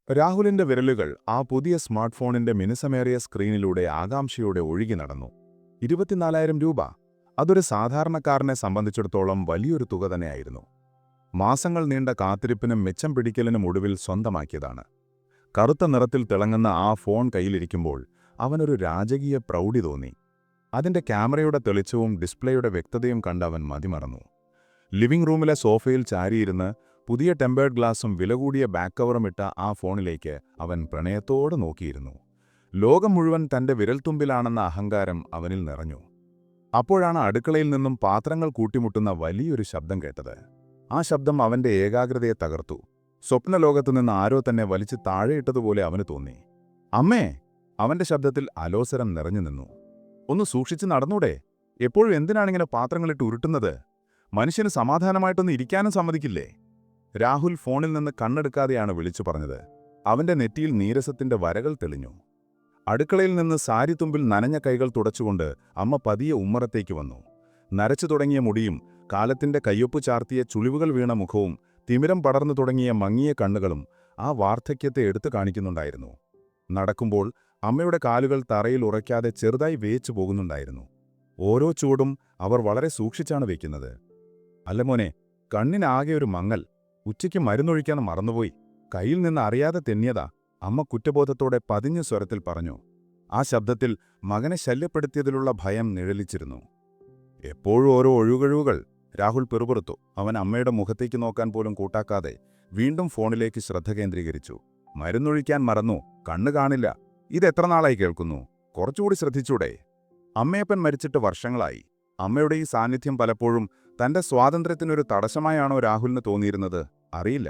രാഹുലിന്റെ വിരലുകൾ ആ പുതിയ സ്മാർട്ട് ഫോണിന്റെ മിനുസമേറിയ സ്ക്രീനിലൂടെ ആകാംക്ഷയോടെ ഒഴുകി നടന്നു. 24,000 രൂപ. അതൊരു സാധാരണക്കാരനെ സംബന്ധിച്ചിടത്തോളം വലിയൊരു തുക തന്നെയായിരുന്നു. മാസങ്ങൾ നീണ്ട കാത്തിരിപ്പിനും മിച്ചം പിടിക്കലിനും ഒടുവിൽ സ്വന്തമാക്കിയതാണ്. കറുത്ത നിറത്തിൽ തിളങ്ങുന്ന ആ ഫോൺ കയ്യിലിരിക്കുമ്പോൾ അവനൊരു രാജകീയ പ്രൗഢി തോന്നി. അതിന്റെ ക്യാമറയുടെ തെളിച്ചവും ഡിസ്പ്ലേയുടെ വ്യക്തതയും കണ്ട് അവൻ മതിമറന്നു. ലിവിംഗ് റൂമിലെ സോഫയിൽ ചാരിയിരുന്ന് പുതിയ ടെമ്പേർഡ് ഗ്ലാസും വിലകൂടിയ ബാക്ക് കവറും ഇട്ട ആ ഫോണിലേക്ക് അവൻ പ്രണയത്തോടെ നോക്കിയിരുന്നു. ലോകം മുഴുവൻ തന്റെ വിരൽത്തുമ്പിലാണെന്ന അഹങ്കാരം അവനിൽ നിറഞ്ഞു. അപ്പോഴാണ് അടുക്കളയിൽ നിന്നും പാത്രങ്ങൾ കൂട്ടിമുട്ടുന്ന വലിയൊരു ശബ്ദം കേട്ടത്. ആ ശബ്ദം അവന്റെ ഏകാഗ്രതയെ തകർത്തു. സ്വപ്നലോകത്തുനിന്ന് ആരോ തന്നെ വലിച്ചു താഴെയിട്ടതുപോലെ അവന് തോന്നി. അമ്മേ! അവന്റെ ശബ്ദത്തിൽ അലോസരം നിറഞ്ഞു നിന്നു. ഒന്ന് സൂക്ഷിച്ച് നടന്നൂടെ? എപ്പോഴും എന്തിനാണിങ്ങനെ പാത്രങ്ങളിട്ട് ഉരുട്ടുന്നത്? മനുഷ്യന് സമാധാനമായിട്ടൊന്ന് ഇരിക്കാനും സമ്മതിക്കില്ലേ? രാഹുൽ ഫോണിൽ നിന്ന് കണ്ണെടുക്കാതെയാണ് വിളിച്ചു പറഞ്ഞത്. അവന്റെ നെറ്റിയിൽ നീരസത്തിന്റെ വരകൾ തെളിഞ്ഞു. അടുക്കളയിൽ നിന്ന് സാരിത്തുമ്പിൽ നനഞ്ഞ കൈകൾ തുടച്ചുകൊണ്ട് അമ്മ പതിയെ ഉമ്മറത്തേക്ക് വന്നു. നരച്ചു തുടങ്ങിയ മുടിയും കാലത്തിന്റെ കയ്യൊപ്പ് ചാർത്തിയ ചുളിവുകൾ വീണ മുഖവും തിമിരം പടർന്നു തുടങ്ങിയ മങ്ങിയ കണ്ണുകളും ആ വാർദ്ധക്യത്തെ എടുത്തു കാണിക്കുന്നുണ്ടായിരുന്നു. നടക്കുമ്പോൾ അമ്മയുടെ കാലുകൾ തറയിൽ ഉറയ്ക്കാതെ ചെറുതായി വേച്ചു പോകുന്നുണ്ടായിരുന്നു. ഓരോ ചൂടും അവർ വളരെ സൂക്ഷിച്ചാണ് വയ്ക്കുന്നത്. അല്ല മോനെ, കണ്ണിനാകെ ഒരു മങ്ങൽ. ഉച്ചയ്ക്ക് മരുന്നൊഴിക്കാൻ മറന്നുപോയി. കയ്യിൽ നിന്ന് അറിയാതെ തെന്നിയതാ, അമ്മ കുറ്റബോധത്തോടെ പതിഞ്ഞ സ്വരത്തിൽ പറഞ്ഞു. ആ ശബ്ദത്തിൽ മകനെ ശല്യപ്പെടുത്തിയതിലുള്ള ഭയം നിഴലിച്ചിരുന്നു. എപ്പോഴും ഓരോ ഒഴുകഴുകൾ, രാഹുൽ പിറുപിറുത്തു. അവൻ അമ്മയുടെ മുഖത്തേക്ക് നോക്കാൻ പോലും കൂട്ടാക്കാതെ വീണ്ടും ഫോണിലേക്ക് ശ്രദ്ധ കേന്ദ്രീകരിച്ചു. മരുന്നൊഴിക്കാൻ മറന്നു, കണ്ണു കാണില്ല. ഇതെത്ര നാളായി കേൾക്കുന്നു? കുറച്ചുകൂടി ശ്രദ്ധിച്ചൂടെ? അമ്മയപ്പൻ മരിച്ചിട്ട് വർഷങ്ങളായി. അമ്മയുടെ ഈ സാന്നിധ്യം പലപ്പോഴും തന്റെ സ്വാതന്ത്ര്യത്തിനൊരു തടസ്സമായാണോ രാഹുലിന് തോന്നിയിരുന്നത്? അറിയില്ല.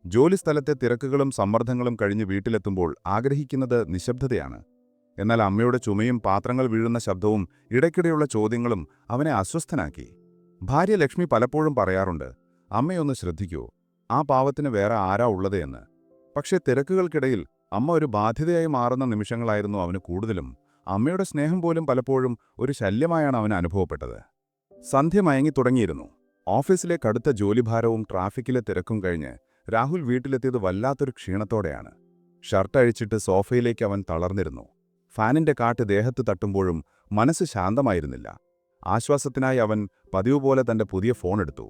ജോലിസ്ഥലത്തെ തിരക്കുകളും സമ്മർദ്ദങ്ങളും കഴിഞ്ഞ് വീട്ടിലെത്തുമ്പോൾ ആഗ്രഹിക്കുന്നത് നിശബ്ദതയാണ്. എന്നാൽ അമ്മയുടെ ചുമയും പാത്രങ്ങൾ വീഴുന്ന ശബ്ദവും ഇടയ്ക്കിടെയുള്ള ചോദ്യങ്ങളും അവനെ അസ്വസ്ഥനാക്കി. ഭാര്യ ലക്ഷ്മി പലപ്പോഴും പറയാറുണ്ട്, അമ്മയൊന്ന് ശ്രദ്ധിക്കൂ, ആ പാവത്തിന് വേറെ ആരാ ഉള്ളത് എന്ന്. പക്ഷേ തിരക്കുകൾക്കിടയിൽ അമ്മ ഒരു ബാധ്യതയായി മാറുന്ന നിമിഷങ്ങളായിരുന്നു അവന് കൂടുതലും. അമ്മയുടെ സ്നേഹം പോലും പലപ്പോഴും ഒരു ശല്യമായാണ് അവന് അനുഭവപ്പെട്ടത്. സന്ധ്യ മയങ്ങിത്തുടങ്ങിയിരുന്നു. ഓഫീസിലെ കടുത്ത ജോലിഭാരവും ട്രാഫിക്കിലെ തിരക്കും കഴിഞ്ഞ് രാഹുൽ വീട്ടിലെത്തിയത് വല്ലാത്തൊരു ക്ഷീണത്തോടെയാണ്. ഷർട്ട് അഴിച്ചിട്ട് സോഫയിലേക്ക് അവൻ തളർന്നിരുന്നു. ഫാനിന്റെ കാറ്റ് ദേഹത്ത് തട്ടുമ്പോഴും മനസ്സ് ശാന്തമായിരുന്നില്ല. ആശ്വാസത്തിനായി അവൻ പതിവ് പോലെ തന്റെ പുതിയ ഫോൺ എടുത്തു.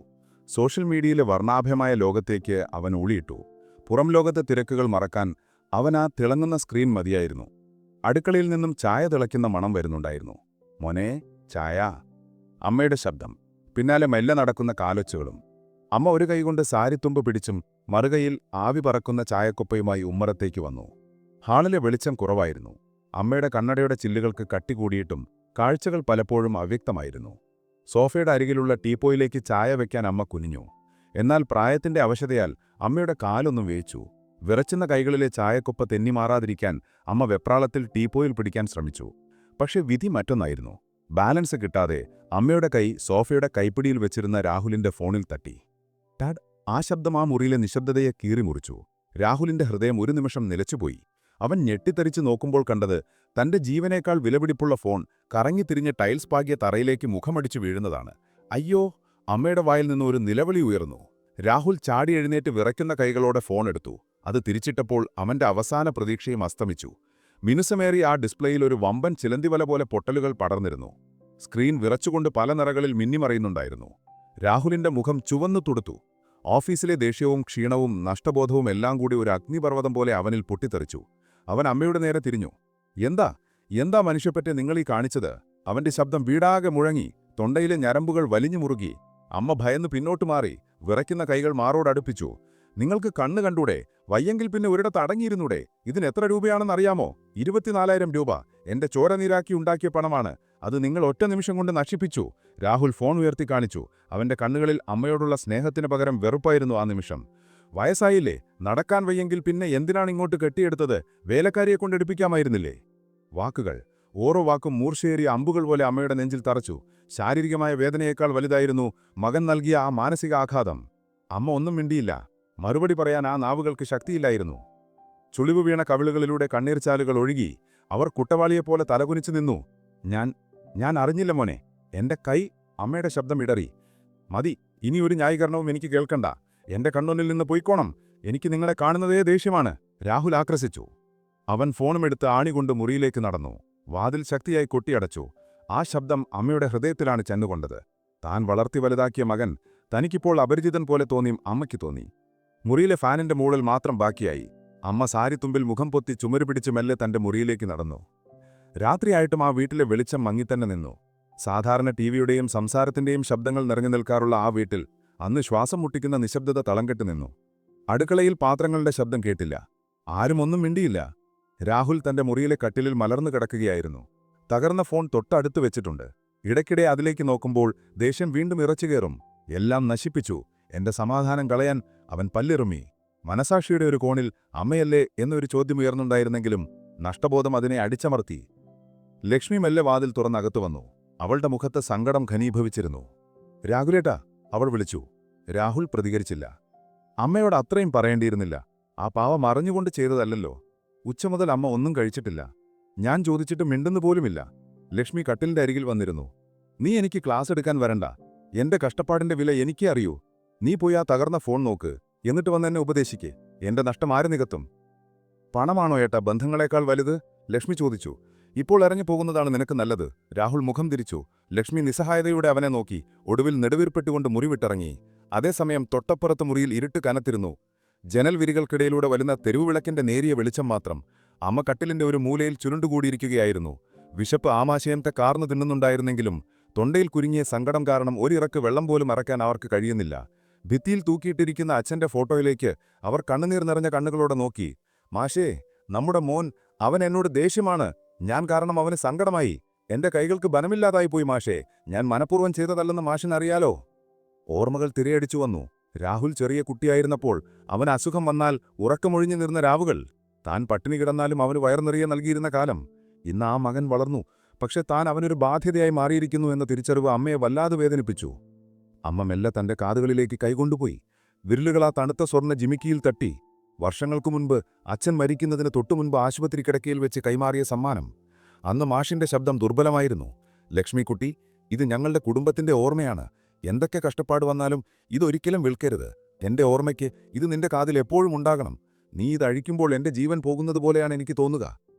സോഷ്യൽ മീഡിയയിലെ വർണ്ണാഭമായ ലോകത്തേക്ക് അവൻ ഊളിയിട്ടു. പുറം ലോകത്തെ തിരക്കുകൾ മറക്കാൻ അവൻ ആ തിളങ്ങുന്ന സ്ക്രീൻ മതിയായിരുന്നു. അടുക്കളയിൽ നിന്നും ചായ തിളയ്ക്കുന്ന മണം വരുന്നുണ്ടായിരുന്നു. മോനെ, ചായ. അമ്മയുടെ ശബ്ദം. പിന്നാലെ മെല്ലെ നടക്കുന്ന കാലൊച്ചകളും. അമ്മ ഒരു കൈകൊണ്ട് സാരിത്തുമ്പ് പിടിച്ചും മറുകൈയിൽ ആവി പറക്കുന്ന ചായക്കൊപ്പയുമായി ഉമ്മറത്തേക്ക് വന്നു. ഹാളിലെ വെളിച്ചം കുറവായിരുന്നു. അമ്മയുടെ കണ്ണടയുടെ ചില്ലുകൾക്ക് കട്ടികൂടിയിട്ടും കാഴ്ചകൾ പലപ്പോഴും അവ്യക്തമായിരുന്നു. സോഫയുടെ അരികിലുള്ള ടീപ്പോയിലേക്ക് ചായ വയ്ക്കാൻ അമ്മ കുനിഞ്ഞു. എന്നാൽ പ്രായത്തിന്റെ അവശതയാൽ അമ്മയുടെ കാലൊന്നും വേച്ചു. വിറച്ചുന്ന കൈകളിലെ ചായക്കൊപ്പ തെന്നിമാറാതിരിക്കാൻ അമ്മ വെപ്രാളത്തിൽ ടീപ്പോയിൽ പിടിക്കാൻ ശ്രമിച്ചു. പക്ഷെ വിധി മറ്റൊന്നായിരുന്നു. ബാലൻസ് കിട്ടാതെ അമ്മയുടെ കൈ സോഫയുടെ കൈപ്പിടിയിൽ വെച്ചിരുന്ന രാഹുലിന്റെ ഫോണിൽ തട്ടി. ടാഡ്! ആ ശബ്ദം ആ മുറിയിലെ നിശബ്ദതയെ കീറിമുറിച്ചു. രാഹുലിന്റെ ഹൃദയം ഒരു നിമിഷം നിലച്ചുപോയി. അവൻ ഞെട്ടിത്തരിച്ചു നോക്കുമ്പോൾ കണ്ടത് തന്റെ ജീവനേക്കാൾ വിലപിടിപ്പുള്ള ഫോൺ കറങ്ങിത്തിരിഞ്ഞ് ടൈൽസ് പാകിയ തറയിലേക്ക് മുഖമടിച്ചു വീഴുന്നതാണ്. അയ്യോ! അമ്മയുടെ വായിൽ നിന്ന് ഒരു നിലവിളി ഉയർന്നു. രാഹുൽ ചാടി എഴുന്നേറ്റ് വിറയ്ക്കുന്ന കൈകളോടെ ഫോൺ എടുത്തു. അത് തിരിച്ചിട്ടപ്പോൾ അവന്റെ അവസാന പ്രതീക്ഷയും അസ്തമിച്ചു. മിനുസമേറിയ ആ ഡിസ്പ്ലേയിൽ ഒരു വമ്പൻ ചിലന്തിവല പോലെ പൊട്ടലുകൾ പടർന്നിരുന്നു. സ്ക്രീൻ വിറച്ചുകൊണ്ട് പല നിറകളിൽ മിന്നിമറയുന്നുണ്ടായിരുന്നു. രാഹുലിന്റെ മുഖം ചുവന്നു തുടുത്തു. ഓഫീസിലെ ദേഷ്യവും ക്ഷീണവും നഷ്ടബോധവും എല്ലാം കൂടി ഒരു അഗ്നിപർവ്വതം പോലെ അവനിൽ പൊട്ടിത്തെറിച്ചു. അവൻ അമ്മയുടെ നേരെ തിരിഞ്ഞു. എന്താ മനുഷ്യപ്പറ്റെ നിങ്ങളീ കാണിച്ചത്? അവന്റെ ശബ്ദം വീടാകെ മുഴങ്ങി. തൊണ്ടയിലെ ഞരമ്പുകൾ വലിഞ്ഞു മുറുകി. അമ്മ ഭയന്ന് പിന്നോട്ടു മാറി. വിറയ്ക്കുന്ന കൈകൾ മാറോടടുപ്പിച്ചു. നിങ്ങൾക്ക് കണ്ണു കണ്ടൂടെ? വയ്യെങ്കിൽ പിന്നെ ഒരിടത്ത് അടങ്ങിയിരുന്നൂടെ? ഇതിനെത്ര രൂപയാണെന്നറിയാമോ? 24,000 രൂപ. എന്റെ ചോര നീരാക്കി ഉണ്ടാക്കിയ പണമാണ്. അത് നിങ്ങൾ ഒറ്റ നിമിഷം കൊണ്ട് നശിപ്പിച്ചു. രാഹുൽ ഫോൺ ഉയർത്തി കാണിച്ചു. അവന്റെ കണ്ണുകളിൽ അമ്മയോടുള്ള സ്നേഹത്തിന് പകരം വെറുപ്പായിരുന്നു ആ നിമിഷം. വയസ്സായില്ലേ? നടക്കാൻ വയ്യെങ്കിൽ പിന്നെ എന്തിനാണ് ഇങ്ങോട്ട് കെട്ടിയെടുത്തത്? വേലക്കാരിയെ കൊണ്ടെടുപ്പിക്കാമായിരുന്നില്ലേ? വാക്കുകൾ, ഓരോ വാക്കും മൂർച്ചയേറിയ അമ്പുകൾ പോലെ അമ്മയുടെ നെഞ്ചിൽ തറച്ചു. ശാരീരികമായ വേദനയേക്കാൾ വലുതായിരുന്നു മകൻ നൽകിയ ആ മാനസിക ആഘാതം. അമ്മ ഒന്നും മിണ്ടിയില്ല. മറുപടി പറയാൻ ആ നാവുകൾക്ക് ശക്തിയില്ലായിരുന്നു. ചുളിവ് വീണ കവിളുകളിലൂടെ കണ്ണീർച്ചാലുകൾ ഒഴുകി. അവർ കുട്ടവാളിയെപ്പോലെ തലകുനിച്ചു നിന്നു. ഞാൻ അറിഞ്ഞില്ല മോനെ. എന്റെ കൈ. അമ്മയുടെ ശബ്ദം ഇടറി. മതി, ഇനിയൊരു ന്യായീകരണവും എനിക്ക് കേൾക്കണ്ട. എന്റെ കണ്ണുന്നിൽ നിന്ന് പോയിക്കോണം. എനിക്ക് നിങ്ങളെ കാണുന്നതേ ദേഷ്യമാണ്, രാഹുൽ ആക്രസിച്ചു. അവൻ ഫോണുമെടുത്ത് ആണികൊണ്ട് മുറിയിലേക്ക് നടന്നു. വാതിൽ ശക്തിയായി കൊട്ടിയടച്ചു. ആ ശബ്ദം അമ്മയുടെ ഹൃദയത്തിലാണ് ചെന്നുകൊണ്ടത്. താൻ വളർത്തി വലുതാക്കിയ മകൻ തനിക്കിപ്പോൾ അപരിചിതൻ പോലെ തോന്നിയും അമ്മയ്ക്ക് തോന്നി. മുറിയിലെ ഫാനിന്റെ മൂളൽ മാത്രം ബാക്കിയായി. അമ്മ സാരിത്തുമ്പിൽ മുഖം പൊത്തി ചുമരുപിടിച്ച് മെല്ലെ തന്റെ മുറിയിലേക്ക് നടന്നു. രാത്രിയായിട്ടും ആ വീട്ടിലെ വെളിച്ചം മങ്ങിത്തന്നെ നിന്നു. സാധാരണ ടിവിയുടെയും സംസാരത്തിന്റെയും ശബ്ദങ്ങൾ നിറഞ്ഞു നിൽക്കാറുള്ള ആ വീട്ടിൽ അന്ന് ശ്വാസം മുട്ടിക്കുന്ന നിശബ്ദത തളംകെട്ട് നിന്നു. അടുക്കളയിൽ പാത്രങ്ങളുടെ ശബ്ദം കേട്ടില്ല. ആരും ഒന്നും മിണ്ടിയില്ല. രാഹുൽ തന്റെ മുറിയിലെ കട്ടിലിൽ മലർന്നു കിടക്കുകയായിരുന്നു. തകർന്ന ഫോൺ തൊട്ടടുത്ത് വെച്ചിട്ടുണ്ട്. ഇടയ്ക്കിടെ അതിലേക്ക് നോക്കുമ്പോൾ ദേഷ്യം വീണ്ടും ഇറച്ചുകയറും. എല്ലാം നശിപ്പിച്ചു, എന്റെ സമാധാനം കളയാൻ അവൻ പല്ലിറുമി. മനസാക്ഷിയുടെ ഒരു കോണിൽ അമ്മയല്ലേ എന്നൊരു ചോദ്യം ഉയർന്നുണ്ടായിരുന്നെങ്കിലും നഷ്ടബോധം അതിനെ അടിച്ചമർത്തി. ലക്ഷ്മി മെല്ലെ വാതിൽ തുറന്നകത്തു വന്നു. അവളുടെ മുഖത്ത് സങ്കടം ഘനീഭവിച്ചിരുന്നു. രാഹുലേട്ടാ, അവൾ വിളിച്ചു. രാഹുൽ പ്രതികരിച്ചില്ല. അമ്മയോട് അത്രയും പറയേണ്ടിയിരുന്നില്ല. ആ പാവം അറിഞ്ഞുകൊണ്ട് ചെയ്തതല്ലല്ലോ. ഉച്ചമുതൽ അമ്മ ഒന്നും കഴിച്ചിട്ടില്ല. ഞാൻ ചോദിച്ചിട്ട് മിണ്ടുന്നു പോലുമില്ല. ലക്ഷ്മി കട്ടിലിന്റെ അരികിൽ വന്നിരുന്നു. നീ എനിക്ക് ക്ലാസ് എടുക്കാൻ വരണ്ട. എന്റെ കഷ്ടപ്പാടിന്റെ വില എനിക്കേ അറിയൂ. നീ പോയി ആ തകർന്ന ഫോൺ നോക്ക്, എന്നിട്ട് വന്നെന്നെ ഉപദേശിക്ക്. എന്റെ നഷ്ടം ആര് നികത്തും? പണമാണോ ഏട്ടാ ബന്ധങ്ങളെക്കാൾ വലുത്? ലക്ഷ്മി ചോദിച്ചു. ഇപ്പോൾ ഇറങ്ങി പോകുന്നതാണ് നിനക്ക് നല്ലത്. രാഹുൽ മുഖം തിരിച്ചു. ലക്ഷ്മി നിസ്സഹായതയോടെ അവനെ നോക്കി. ഒടുവിൽ നെടുവീർപ്പെട്ടുകൊണ്ട് മുറി വിട്ടിറങ്ങി. അതേസമയം തൊട്ടപ്പുറത്ത് മുറിയിൽ ഇരുട്ട് കനത്തിരുന്നു. ജനൽ വിരികൾക്കിടയിലൂടെ വരുന്ന തെരുവുവിളക്കിന്റെ നേരിയ വെളിച്ചം മാത്രം. അമ്മ കട്ടിലിന്റെ ഒരു മൂലയിൽ ചുരുണ്ടുകൂടിയിരിക്കുകയായിരുന്നു. വിശപ്പ് ആമാശയത്തെ കാർന്നു തിന്നുന്നുണ്ടായിരുന്നെങ്കിലും തൊണ്ടയിൽ കുരുങ്ങിയ സങ്കടം കാരണം ഒരിറക്ക് വെള്ളം പോലും അറക്കാൻ അവർക്ക് കഴിയുന്നില്ല. ഭിത്തിയിൽ തൂക്കിയിട്ടിരിക്കുന്ന അച്ഛന്റെ ഫോട്ടോയിലേക്ക് അവർ കണ്ണുനീർ നിറഞ്ഞ കണ്ണുകളോടെ നോക്കി. മാഷേ, നമ്മുടെ മോൻ, അവൻ എന്നോട് ദേഷ്യമാണ്. ഞാൻ കാരണം അവന് സങ്കടമായി. എന്റെ കൈകൾക്ക് ബലമില്ലാതായി പോയി മാഷേ. ഞാൻ മനഃപൂർവ്വം ചെയ്തതല്ലെന്ന് മാഷിനറിയാലോ. ഓർമ്മകൾ തിരയടിച്ചു വന്നു. രാഹുൽ ചെറിയ കുട്ടിയായിരുന്നപ്പോൾ അവന് അസുഖം വന്നാൽ ഉറക്കമൊഴിഞ്ഞു നിന്ന രാവുകൾ. താൻ പട്ടിണി കിടന്നാലും അവന് വയർനിറിയെ നൽകിയിരുന്ന കാലം. ഇന്ന് ആ മകൻ വളർന്നു. പക്ഷെ താൻ അവനൊരു ബാധ്യതയായി മാറിയിരിക്കുന്നു എന്ന തിരിച്ചറിവ് അമ്മയെ വല്ലാതെ വേദനിപ്പിച്ചു. അമ്മ മെല്ലെ തന്റെ കാതുകളിലേക്ക് കൈകൊണ്ടുപോയി. വിരലുകൾ ആ തണുത്ത സ്വർണ്ണ ജിമിക്കിയിൽ തട്ടി. വർഷങ്ങൾക്കു മുൻപ് അച്ഛൻ മരിക്കുന്നതിന് തൊട്ടുമുൻപ് ആശുപത്രി കിടക്കയിൽ വെച്ച് കൈമാറിയ സമ്മാനം. അന്ന് മാഷിന്റെ ശബ്ദം ദുർബലമായിരുന്നു. ലക്ഷ്മിക്കുട്ടി, ഇത് ഞങ്ങളുടെ കുടുംബത്തിന്റെ ഓർമ്മയാണ്. എന്തൊക്കെ കഷ്ടപ്പാട് വന്നാലും ഇതൊരിക്കലും വിൽക്കരുത്. എന്റെ ഓർമ്മയ്ക്ക് ഇത് നിന്റെ കാതിൽ എപ്പോഴും ഉണ്ടാകണം. നീ ഇത് അഴിക്കുമ്പോൾ എന്റെ ജീവൻ പോകുന്നതുപോലെയാണ് എനിക്ക് തോന്നുക.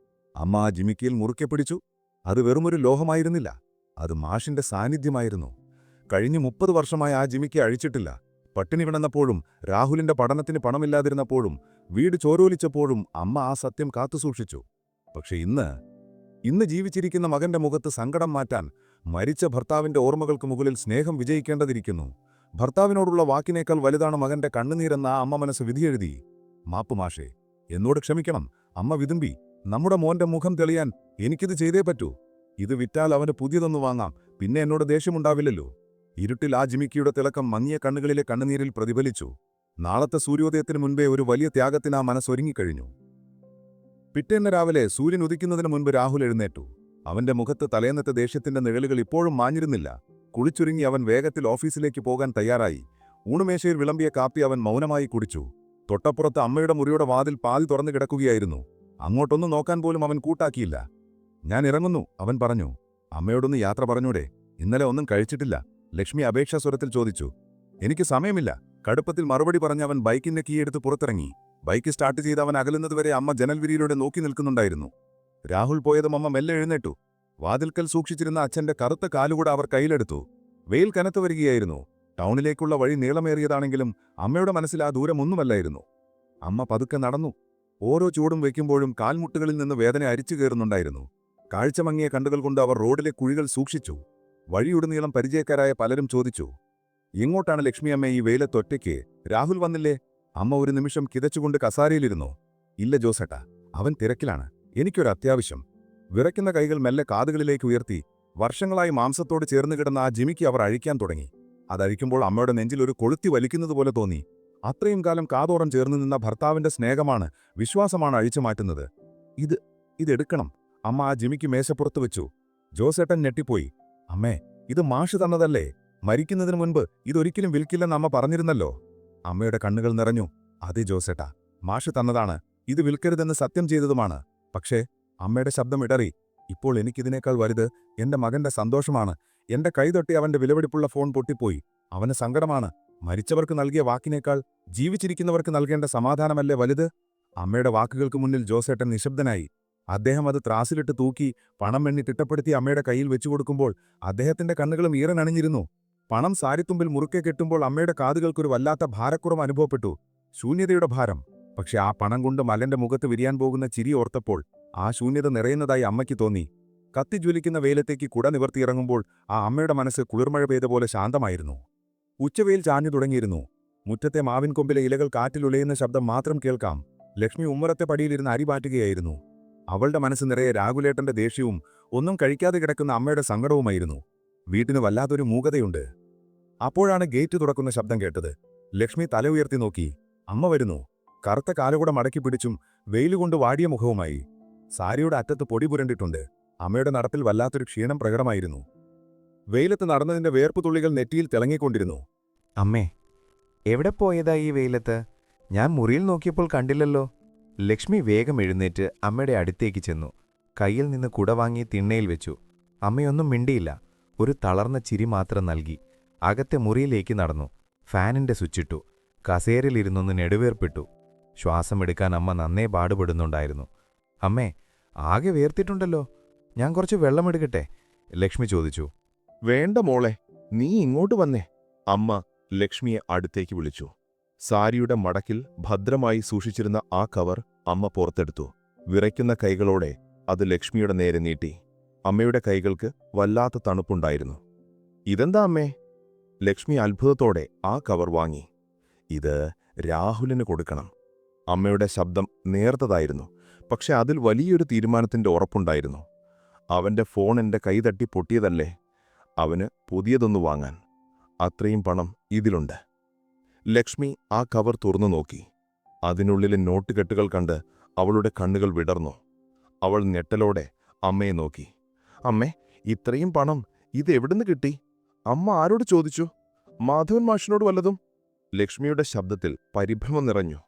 അമ്മ ആ ജിമിക്കിയിൽ മുറുക്കെ പിടിച്ചു. അത് വെറുമൊരു ലോഹമായിരുന്നില്ല, അത് മാഷിന്റെ സാന്നിധ്യമായിരുന്നു. കഴിഞ്ഞ 30 വർഷമായി ആ ജിമിക്ക് അഴിച്ചിട്ടില്ല. പട്ടിണി കിടന്നപ്പോഴും, രാഹുലിന്റെ പഠനത്തിന് പണമില്ലാതിരുന്നപ്പോഴും, വീട് ചോരോലിച്ചപ്പോഴും അമ്മ ആ സത്യം കാത്തുസൂക്ഷിച്ചു. പക്ഷെ ഇന്ന് ജീവിച്ചിരിക്കുന്ന മകന്റെ മുഖത്ത് സങ്കടം മാറ്റാൻ മരിച്ച ഭർത്താവിന്റെ ഓർമ്മകൾക്ക് മുകളിൽ സ്നേഹം വിജയിക്കേണ്ടതിരിക്കുന്നു. ഭർത്താവിനോടുള്ള വാക്കിനേക്കാൾ വലുതാണ് മകന്റെ കണ്ണുനീരെന്ന ആ അമ്മ മനസ്സ് വിധിയെഴുതി. മാപ്പ് മാഷേ, എന്നോട് ക്ഷമിക്കണം. അമ്മ വിതുമ്പി. നമ്മുടെ മോന്റെ മുഖം തെളിയാൻ എനിക്കിത് ചെയ്തേ പറ്റൂ. ഇത് വിറ്റാൽ അവന് പുതിയതൊന്നു വാങ്ങാം. പിന്നെ എന്നോട് ദേഷ്യമുണ്ടാവില്ലല്ലോ. ഇരുട്ടിൽ ആ ജിമിക്കിയുടെ തിളക്കം മങ്ങിയ കണ്ണുകളിലെ കണ്ണുനീരിൽ പ്രതിഫലിച്ചു. നാളത്തെ സൂര്യോദയത്തിന് മുൻപേ ഒരു വലിയ ത്യാഗത്തിന് ആ മനസ്സൊരുങ്ങിക്കഴിഞ്ഞു. പിറ്റേന്ന് രാവിലെ സൂര്യൻ ഉദിക്കുന്നതിന് മുൻപ് രാഹുൽ എഴുന്നേറ്റു. അവന്റെ മുഖത്ത് തലേന്നത്തെ ദേഷ്യത്തിന്റെ നിഴലുകൾ ഇപ്പോഴും മാഞ്ഞിരുന്നില്ല. കുളിച്ചൊരുങ്ങി അവൻ വേഗത്തിൽ ഓഫീസിലേക്ക് പോകാൻ തയ്യാറായി. ഊണുമേശയിൽ വിളമ്പിയ കാപ്പി അവൻ മൗനമായി കുടിച്ചു. തൊട്ടപ്പുറത്ത് അമ്മയുടെ മുറിയുടെ വാതിൽ പാതി തുറന്നു കിടക്കുകയായിരുന്നു. അങ്ങോട്ടൊന്നും നോക്കാൻ പോലും അവൻ കൂട്ടാക്കിയില്ല. ഞാൻ ഇറങ്ങുന്നു, അവൻ പറഞ്ഞു. അമ്മയോടൊന്ന് യാത്ര പറഞ്ഞൂടെ? ഇന്നലെ ഒന്നും കഴിച്ചിട്ടില്ല, ലക്ഷ്മി അപേക്ഷാസ്വരത്തിൽ ചോദിച്ചു. എനിക്ക് സമയമില്ല, കടുപ്പത്തിൽ മറുപടി പറഞ്ഞ് അവൻ ബൈക്കിന്റെ കീയെടുത്ത് പുറത്തിറങ്ങി. ബൈക്ക് സ്റ്റാർട്ട് ചെയ്ത് അവൻ അകലുന്നതുവരെ അമ്മ ജനൽവിരിയിലൂടെ നോക്കി നിൽക്കുന്നുണ്ടായിരുന്നു. രാഹുൽ പോയതും അമ്മ മെല്ലെ എഴുന്നേറ്റു. വാതിൽക്കൽ സൂക്ഷിച്ചിരുന്ന അച്ഛന്റെ കറുത്ത കാലുകൂടെ അവർ കയ്യിലെടുത്തു. വെയിൽ കനത്തു വരികയായിരുന്നു. ടൗണിലേക്കുള്ള വഴി നീളമേറിയതാണെങ്കിലും അമ്മയുടെ മനസ്സിൽ ആ ദൂരമൊന്നുമല്ലായിരുന്നു. അമ്മ പതുക്കെ നടന്നു. ഓരോ ചൂടും വയ്ക്കുമ്പോഴും കാൽമുട്ടുകളിൽ നിന്ന് വേദന അരിച്ചു കയറുന്നുണ്ടായിരുന്നു. കാഴ്ചമങ്ങിയ കണ്ണുകൾ കൊണ്ട് അവർ റോഡിലെ കുഴികൾ സൂക്ഷിച്ചു. വഴിയുടനീളം പരിചയക്കാരായ പലരും ചോദിച്ചു, എങ്ങോട്ടാണ് ലക്ഷ്മിയമ്മ ഈ വെയിലത്തൊറ്റയ്ക്ക്? രാഹുൽ വന്നില്ലേ? അമ്മ ഒരു നിമിഷം കിതച്ചുകൊണ്ട് കസാരയിലിരുന്നു. ഇല്ല ജോസേട്ടാ, അവൻ തിരക്കിലാണ്. എനിക്കൊരു അത്യാവശ്യം. വിറയ്ക്കുന്ന കൈകൾ മെല്ലെ കാതുകളിലേക്ക് ഉയർത്തി. വർഷങ്ങളായി മാംസത്തോട് ചേർന്ന് കിടന്ന ആ ജിമിക്ക് അവർ അഴിക്കാൻ തുടങ്ങി. അതഴിക്കുമ്പോൾ അമ്മയുടെ നെഞ്ചിൽ ഒരു കൊളുത്തി വലിക്കുന്നതുപോലെ തോന്നി. അത്രയും കാലം കാതോറം ചേർന്ന് നിന്ന ഭർത്താവിന്റെ സ്നേഹമാണ്, വിശ്വാസമാണ് അഴിച്ചു മാറ്റുന്നത്. ഇതെടുക്കണം. അമ്മ ആ ജിമിക്ക് മേശപ്പുറത്ത് വെച്ചു. ജോസേട്ടൻ ഞെട്ടിപ്പോയി. അമ്മേ, ഇത് മാഷ് തന്നതല്ലേ? മരിക്കുന്നതിന് മുൻപ് ഇതൊരിക്കലും വിൽക്കില്ലെന്ന് അമ്മ പറഞ്ഞിരുന്നല്ലോ. അമ്മയുടെ കണ്ണുകൾ നിറഞ്ഞു. അതെ ജോസേട്ടാ, മാഷ് തന്നതാണ്. ഇത് വിൽക്കരുതെന്ന് സത്യം ചെയ്തതുമാണ്. പക്ഷേ അമ്മയുടെ ശബ്ദം ഇടറി. ഇപ്പോൾ എനിക്കിതിനേക്കാൾ വലുത് എന്റെ മകന്റെ സന്തോഷമാണ്. എന്റെ കൈതൊട്ടി അവന്റെ വിലപിടിപ്പുള്ള ഫോൺ പൊട്ടിപ്പോയി. അവന് സങ്കടമാണ്. മരിച്ചവർക്ക് നൽകിയ വാക്കിനേക്കാൾ ജീവിച്ചിരിക്കുന്നവർക്ക് നൽകേണ്ട സമാധാനമല്ലേ വലുത്? അമ്മയുടെ വാക്കുകൾക്ക് മുന്നിൽ ജോസേട്ടൻ നിശബ്ദനായി. അദ്ദേഹം അത് ത്രാസിലിട്ട് തൂക്കി പണം എണ്ണി തിട്ടപ്പെടുത്തി അമ്മയുടെ കയ്യിൽ വെച്ചുകൊടുക്കുമ്പോൾ അദ്ദേഹത്തിന്റെ കണ്ണുകളും ഈറനണിഞ്ഞിരുന്നു. പണം സാരിത്തുമ്പിൽ മുറുക്കെ കെട്ടുമ്പോൾ അമ്മയുടെ കാതുകൾക്കൊരു വല്ലാത്ത ഭാരക്കുറവ് അനുഭവപ്പെട്ടു. ശൂന്യതയുടെ ഭാരം. പക്ഷെ ആ പണം കൊണ്ട് മലന്റെ മുഖത്ത് വിരിയാൻ പോകുന്ന ചിരി ഓർത്തപ്പോൾ ആ ശൂന്യത നിറയുന്നതായി അമ്മയ്ക്ക് തോന്നി. കത്തിജ്വലിക്കുന്ന വെയിലത്തേക്ക് കുട നിവർത്തിയിറങ്ങുമ്പോൾ ആ അമ്മയുടെ മനസ്സ് കുളിർമഴ പെയ്ത പോലെ ശാന്തമായിരുന്നു. ഉച്ചവെയിൽ ചാഞ്ഞു തുടങ്ങിയിരുന്നു. മുറ്റത്തെ മാവിൻ കൊമ്പിലെ ഇലകൾ കാറ്റിലുലയുന്ന ശബ്ദം മാത്രം കേൾക്കാം. ലക്ഷ്മി ഉമ്മറത്തെ പടിയിലിരുന്ന് അരി പാറ്റുകയായിരുന്നു. അവളുടെ മനസ്സ് നിറയെ രാഘുലേട്ടന്റെ ദേഷ്യവും ഒന്നും കഴിക്കാതെ കിടക്കുന്ന അമ്മയുടെ സങ്കടവുമായിരുന്നു. വീട്ടിന് വല്ലാത്തൊരു മൂകതയുണ്ട്. അപ്പോഴാണ് ഗേറ്റ് തുറക്കുന്ന ശബ്ദം കേട്ടത്. ലക്ഷ്മി തല ഉയർത്തി നോക്കി. അമ്മ വരുന്നു. കറുത്ത കാലുകൂടെ മടക്കി പിടിച്ചും വെയിലുകൊണ്ട് വാടിയ മുഖവുമായി. സാരിയുടെ അറ്റത്ത് പൊടി പുരണ്ടിട്ടുണ്ട്. അമ്മയുടെ നടപ്പിൽ വല്ലാത്തൊരു ക്ഷീണം പ്രകടമായിരുന്നു. വെയിലത്ത് നടന്നതിന്റെ വേർപ്പു തുള്ളികൾ നെറ്റിയിൽ തിളങ്ങിക്കൊണ്ടിരുന്നു. അമ്മേ, എവിടെ പോയതാ ഈ വെയിലത്ത്? ഞാൻ മുറിയിൽ നോക്കിയപ്പോൾ കണ്ടില്ലല്ലോ. ലക്ഷ്മി വേഗം എഴുന്നേറ്റ് അമ്മയുടെ അടുത്തേക്ക് ചെന്നു. കയ്യിൽ നിന്ന് കുട വാങ്ങി തിണ്ണയിൽ വെച്ചു. അമ്മയൊന്നും മിണ്ടിയില്ല. ഒരു തളർന്ന ചിരി മാത്രം നൽകി. അകത്തെ മുറിയിലേക്ക് നടന്നു. ഫാനിന്റെ സ്വിച്ചിട്ടു. കസേരയിലിരുന്നൊന്ന് നെടുവേർപ്പെട്ടു. ശ്വാസമെടുക്കാൻ അമ്മ നന്നേ പാടുപെടുന്നുണ്ടായിരുന്നു. അമ്മേ, ആകെ വേർത്തിട്ടുണ്ടല്ലോ. ഞാൻ കുറച്ച് വെള്ളമെടുക്കട്ടെ? ലക്ഷ്മി ചോദിച്ചു. വേണ്ട മോളെ, നീ ഇങ്ങോട്ട് വന്നേ. അമ്മ ലക്ഷ്മിയെ അടുത്തേക്ക് വിളിച്ചു. സാരിയുടെ മടക്കിൽ ഭദ്രമായി സൂക്ഷിച്ചിരുന്ന ആ കവർ അമ്മ പുറത്തെടുത്തു. വിറയ്ക്കുന്ന കൈകളോടെ അത് ലക്ഷ്മിയുടെ നേരെ നീട്ടി. അമ്മയുടെ കൈകൾക്ക് വല്ലാത്ത തണുപ്പുണ്ടായിരുന്നു. ഇതെന്താ അമ്മേ? ലക്ഷ്മി അത്ഭുതത്തോടെ ആ കവർ വാങ്ങി. ഇത് രാഹുലിന് കൊടുക്കണം. അമ്മയുടെ ശബ്ദം നേർത്തതായിരുന്നു. പക്ഷെ അതിൽ വലിയൊരു തീരുമാനത്തിന്റെ ഉറപ്പുണ്ടായിരുന്നു. അവന്റെ ഫോൺ എന്റെ കൈ തട്ടി പൊട്ടിയതല്ലേ? അവന് പുതിയതൊന്നു വാങ്ങാൻ. അത്രയും പണം ഇതിലുണ്ട്. ലക്ഷ്മി ആ കവർ തുറന്നു നോക്കി. അതിനുള്ളിലെ നോട്ടുകെട്ടുകൾ കണ്ട് അവളുടെ കണ്ണുകൾ വിടർന്നു. അവൾ ഞെട്ടലോടെ അമ്മയെ നോക്കി. അമ്മേ, ഇത്രയും പണം ഇതെവിടുന്ന് കിട്ടി? അമ്മ ആരോട് ചോദിച്ചു? മാധവൻ മാഷിനോട് വല്ലതും? ലക്ഷ്മിയുടെ ശബ്ദത്തിൽ പരിഭ്രമം നിറഞ്ഞു.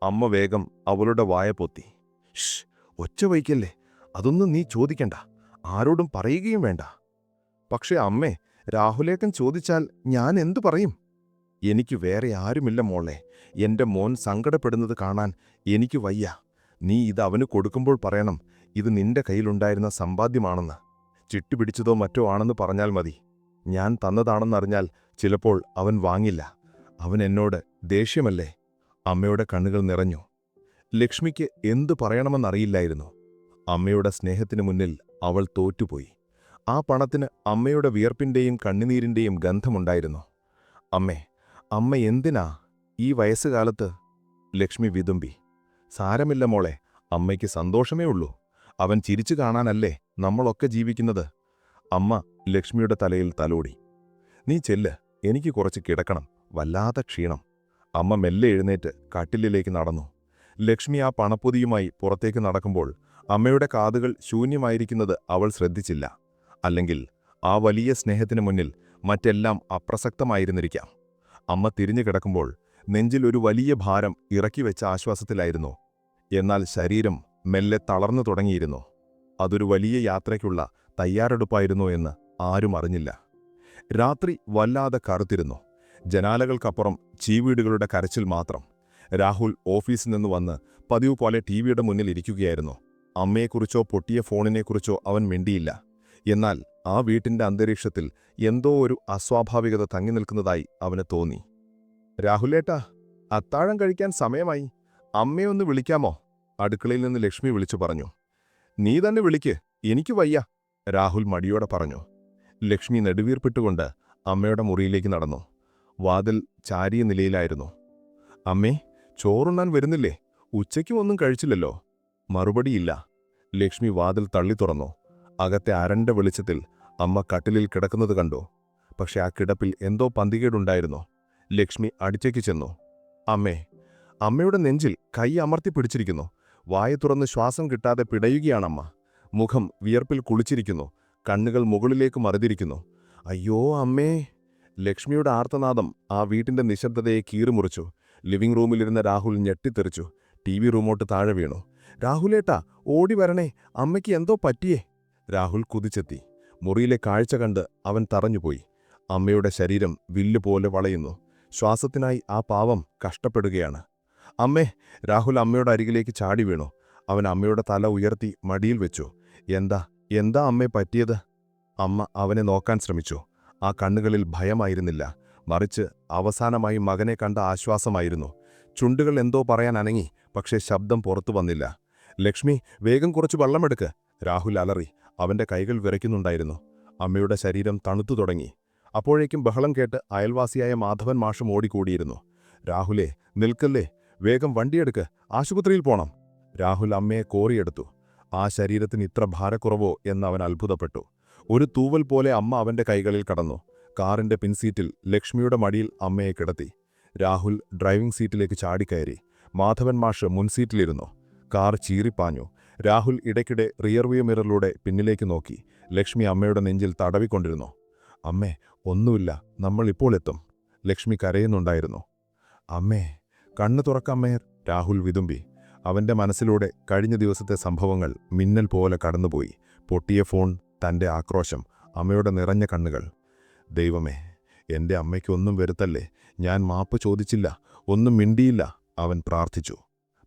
അമ്മ വേഗം അവളുടെ വായ പൊത്തി. ഷ്, ഒച്ച വയ്ക്കല്ലേ. അതൊന്നും നീ ചോദിക്കണ്ട. ആരോടും പറയുകയും വേണ്ട. പക്ഷേ അമ്മേ, രാഹുലേക്കൻ ചോദിച്ചാൽ ഞാൻ എന്തു പറയും? എനിക്ക് വേറെ ആരുമില്ല മോളെ. എന്റെ മോൻ സങ്കടപ്പെടുന്നത് കാണാൻ എനിക്ക് വയ്യ. നീ ഇത് അവന് കൊടുക്കുമ്പോൾ പറയണം, ഇത് നിന്റെ കയ്യിലുണ്ടായിരുന്ന സമ്പാദ്യമാണെന്ന്. ചിട്ടുപിടിച്ചതോ മറ്റോ ആണെന്ന് പറഞ്ഞാൽ മതി. ഞാൻ തന്നതാണെന്നറിഞ്ഞാൽ ചിലപ്പോൾ അവൻ വാങ്ങില്ല. അവൻ എന്നോട് ദേഷ്യമല്ലേ? അമ്മയുടെ കണ്ണുകൾ നിറഞ്ഞു. ലക്ഷ്മിക്ക് എന്തു പറയണമെന്നറിയില്ലായിരുന്നു. അമ്മയുടെ സ്നേഹത്തിനു മുന്നിൽ അവൾ തോറ്റുപോയി. ആ പണത്തിന് അമ്മയുടെ വിയർപ്പിന്റെയും കണ്ണുനീരിന്റെയും ഗന്ധമുണ്ടായിരുന്നു. അമ്മേ, അമ്മ എന്തിനാ ഈ വയസ്സുകാലത്ത്? ലക്ഷ്മി വിതുമ്പി. സാരമില്ല മോളെ, അമ്മയ്ക്ക് സന്തോഷമേ ഉള്ളൂ. അവൻ ചിരിച്ചു കാണാനല്ലേ നമ്മളൊക്കെ ജീവിക്കുന്നത്. അമ്മ ലക്ഷ്മിയുടെ തലയിൽ തലോടി. നീ ചെല്ല്, എനിക്ക് കുറച്ച് കിടക്കണം. വല്ലാത്ത ക്ഷീണം. അമ്മ മെല്ലെ എഴുന്നേറ്റ് കട്ടിലിലേക്ക് നടന്നു. ലക്ഷ്മി ആ പണപ്പൊതിയുമായി പുറത്തേക്ക് നടക്കുമ്പോൾ അമ്മയുടെ കാതുകൾ ശൂന്യമായിരിക്കുന്നത് അവൾ ശ്രദ്ധിച്ചില്ല. അല്ലെങ്കിൽ ആ വലിയ സ്നേഹത്തിനു മുന്നിൽ മറ്റെല്ലാം അപ്രസക്തമായിരുന്നിരിക്കാം. അമ്മ തിരിഞ്ഞു കിടക്കുമ്പോൾ നെഞ്ചിൽ ഒരു വലിയ ഭാരം ഇറക്കിവെച്ച ആശ്വാസത്തിലായിരുന്നു. എന്നാൽ ശരീരം മെല്ലെ തളർന്നു തുടങ്ങിയിരുന്നു. അതൊരു വലിയ യാത്രയ്ക്കുള്ള തയ്യാറെടുപ്പായിരുന്നോ എന്ന് ആരും അറിഞ്ഞില്ല. രാത്രി വല്ലാതെ കറുത്തിരുന്നു. ജനാലകൾക്കപ്പുറം ചീവീടുകളുടെ കരച്ചിൽ മാത്രം. രാഹുൽ ഓഫീസിൽ നിന്ന് വന്ന് പതിവ് പോലെ ടിവിയുടെ മുന്നിൽ ഇരിക്കുകയായിരുന്നു. അമ്മയെക്കുറിച്ചോ പൊട്ടിയ ഫോണിനെക്കുറിച്ചോ അവൻ മിണ്ടിയില്ല. എന്നാൽ ആ വീട്ടിന്റെ അന്തരീക്ഷത്തിൽ എന്തോ ഒരു അസ്വാഭാവികത തങ്ങി നിൽക്കുന്നതായി അവന് തോന്നി. രാഹുലേട്ടാ, അത്താഴം കഴിക്കാൻ സമയമായി. അമ്മയൊന്ന് വിളിക്കാമോ? അടുക്കളയിൽ നിന്ന് ലക്ഷ്മി വിളിച്ചു പറഞ്ഞു. നീ തന്നെ വിളിക്ക്, എനിക്ക് വയ്യ, രാഹുൽ മടിയോടെ പറഞ്ഞു. ലക്ഷ്മി നെടുവീർപ്പിട്ടുകൊണ്ട് അമ്മയുടെ മുറിയിലേക്ക് നടന്നു. വാതിൽ ചാരിയ നിലയിലായിരുന്നു. അമ്മേ, ചോറുണ്ണാൻ വരുന്നില്ലേ? ഉച്ചയ്ക്കും ഒന്നും കഴിച്ചില്ലല്ലോ. മറുപടിയില്ല. ലക്ഷ്മി വാതിൽ തള്ളി തുറന്നു. അകത്തെ അരണ്ട വെളിച്ചത്തിൽ അമ്മ കട്ടിലിൽ കിടക്കുന്നത് കണ്ടു. പക്ഷെ ആ കിടപ്പിൽ എന്തോ പന്തികേടുണ്ടായിരുന്നു. ലക്ഷ്മി അടുത്തേക്ക് ചെന്നു. അമ്മേ. അമ്മയുടെ നെഞ്ചിൽ കൈ അമർത്തി പിടിച്ചിരിക്കുന്നു. വായ തുറന്ന് ശ്വാസം കിട്ടാതെ പിടയുകയാണമ്മ. മുഖം വിയർപ്പിൽ കുളിച്ചിരിക്കുന്നു. കണ്ണുകൾ മുകളിലേക്ക് മറിതിരിക്കുന്നു. അയ്യോ അമ്മേ! ലക്ഷ്മിയുടെ ആർത്തനാദം ആ വീട്ടിന്റെ നിശബ്ദതയെ കീറിമുറിച്ചു. ലിവിംഗ് റൂമിലിരുന്ന രാഹുൽ ഞെട്ടിത്തെറിച്ചു. ടിവി റിമോട്ട് താഴെ വീണു. രാഹുലേട്ടാ, ഓടി വരണേ, അമ്മയ്ക്ക് എന്തോ പറ്റിയേ. രാഹുൽ കുതിച്ചെത്തി. മുറിയിലെ കാഴ്ച കണ്ട് അവൻ തറഞ്ഞുപോയി. അമ്മയുടെ ശരീരം വില്ലുപോലെ വളയുന്നു. ശ്വാസത്തിനായി ആ പാവം കഷ്ടപ്പെടുകയാണ്. അമ്മേ! രാഹുൽ അമ്മയുടെ അരികിലേക്ക് ചാടി വീണു. അവൻ അമ്മയുടെ തല ഉയർത്തി മടിയിൽ വെച്ചു. എന്താ അമ്മേ പറ്റിയത്? അമ്മ അവനെ നോക്കാൻ ശ്രമിച്ചു. ആ കണ്ണുകളിൽ ഭയമായിരുന്നില്ല, മറിച്ച് അവസാനമായി മകനെ കണ്ട ആശ്വാസമായിരുന്നു. ചുണ്ടുകൾ എന്തോ പറയാൻ അനങ്ങി, പക്ഷേ ശബ്ദം പുറത്തു വന്നില്ല. ലക്ഷ്മി, വേഗം കുറച്ച് വെള്ളമെടുക്ക്! രാഹുൽ അലറി. അവന്റെ കൈകൾ വിറയ്ക്കുന്നുണ്ടായിരുന്നു. അമ്മയുടെ ശരീരം തണുത്തു തുടങ്ങി. അപ്പോഴേക്കും ബഹളം കേട്ട് അയൽവാസിയായ മാധവൻ മാഷും ഓടിക്കൂടിയിരുന്നു. രാഹുലേ, നിൽക്കല്ലേ, വേഗം വണ്ടിയെടുക്ക്, ആശുപത്രിയിൽ പോണം! രാഹുൽ അമ്മയെ കോറിയെടുത്തു. ആ ശരീരത്തിന് ഇത്ര ഭാരക്കുറവോ എന്ന് അവൻ അത്ഭുതപ്പെട്ടു. ഒരു തൂവൽ പോലെ അമ്മ അവന്റെ കൈകളിൽ കടന്നു. കാറിന്റെ പിൻസീറ്റിൽ ലക്ഷ്മിയുടെ മടിയിൽ അമ്മയെ കിടത്തി. രാഹുൽ ഡ്രൈവിംഗ് സീറ്റിലേക്ക് ചാടിക്കയറി. മാധവൻ മാഷ് മുൻസീറ്റിലിരുന്നു. കാർ ചീറിപ്പാഞ്ഞു. രാഹുൽ ഇടയ്ക്കിടെ റിയർവ്യൂ മിററിലൂടെ പിന്നിലേക്ക് നോക്കി. ലക്ഷ്മി അമ്മയുടെ നെഞ്ചിൽ തടവിക്കൊണ്ടിരുന്നു. അമ്മേ, ഒന്നുമില്ല, നമ്മൾ ഇപ്പോൾ എത്തും. ലക്ഷ്മി കരയുന്നുണ്ടായിരുന്നു. അമ്മേ, കണ്ണു തുറക്കമ്മേ! രാഹുൽ വിതുമ്പി. അവന്റെ മനസ്സിലൂടെ കഴിഞ്ഞ ദിവസത്തെ സംഭവങ്ങൾ മിന്നൽ പോലെ കടന്നുപോയി. പൊട്ടിയ ഫോൺ, തന്റെ ആക്രോശം, അമ്മയുടെ നിറഞ്ഞ കണ്ണുകൾ. ദൈവമേ, എന്റെ അമ്മയ്ക്കൊന്നും വരുത്തല്ലേ! ഞാൻ മാപ്പ് ചോദിച്ചില്ല, ഒന്നും മിണ്ടിയില്ല, അവൻ പ്രാർത്ഥിച്ചു.